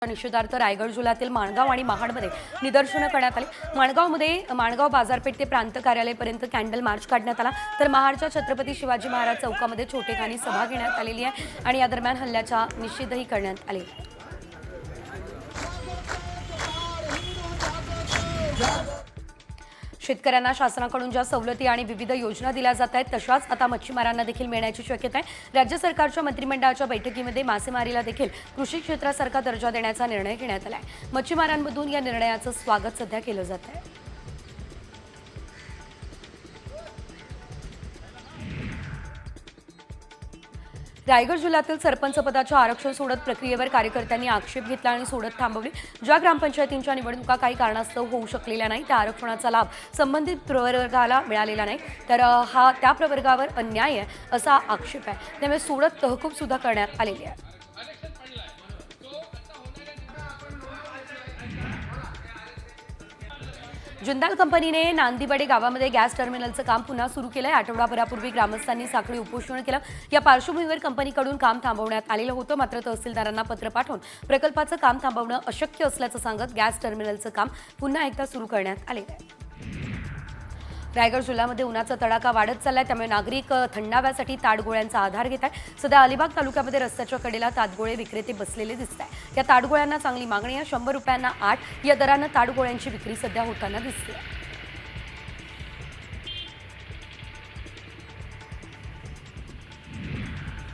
निषेधार्थ रायगड जिल्ह्यातील माणगाव आणि महाडमध्ये निदर्शनं करण्यात आली। माणगावमध्ये माणगाव बाजारपेठ ते प्रांत कार्यालयापर्यंत कॅन्डल मार्च काढण्यात आला, तर महाडच्या छत्रपती शिवाजी महाराज चौकामध्ये छोटेखानी सभा घेण्यात आलेली आहे आणि या दरम्यान हल्ल्याचा निषेधही करण्यात आले। शेतकऱ्यांना शासनाकडून ज्या सवलती आणि विविध योजना दिल्या जात आहेत तशाच आता मच्छीमारांना देखील मिळण्याची शक्यता आहे। राज्य सरकारच्या मंत्रिमंडळाच्या बैठकीमध्ये मासेमारीला देखील कृषी क्षेत्रासारखा दर्जा देण्याचा निर्णय घेण्यात आला आहे। मच्छीमारांमधून या निर्णयाचं स्वागत सध्या केलं जात आहे। रायगड जिल्ह्यातील सरपंच पदाच्या आरक्षण सोडत प्रक्रियेवर कार्यकर्त्यांनी आक्षेप घेतला आणि सोडत थांबवली। ज्या ग्रामपंचायतींच्या निवडणुका काही कारणास्तव होऊ शकलेल्या नाही त्या आरक्षणाचा लाभ संबंधित प्रवर्गाला मिळालेला नाही, तर हा त्या प्रवर्गावर अन्याय आहे असा आक्षेप आहे। त्यामुळे सोडत तहकूब सुद्धा करण्यात आलेली आहे। जिंदाल कंपनीने नांदीबडे गावामध्ये गॅस टर्मिनलचं काम पुन्हा सुरू केलंय। आठवडाभरापूर्वी ग्रामस्थांनी साखळी उपोषण केलं। या पार्श्वभूमीवर कंपनीकडून काम थांबवण्यात आलेलं होतं, मात्र तहसीलदारांना पत्र पाठवून प्रकल्पाचं काम थांबवणं अशक्य असल्याचं सांगत गॅस टर्मिनलचं काम पुन्हा एकदा सुरू करण्यात आले आहे। रायगड जिल्ह्यामध्ये उन्हाचा तडाखा वाढत चाललाय, त्यामुळे नागरिक थंडाव्यासाठी ताडगोळ्यांचा आधार घेत आहेत। सध्या अलिबाग तालुक्यामध्ये रस्त्याच्या कडेला ताडगोळे विक्रेते बसलेले दिसत आहेत। या ताडगोळ्यांना चांगली मागणी आहे। 100 रुपयांना 8 या दरानं ताडगोळ्यांची विक्री सध्या होताना दिसते।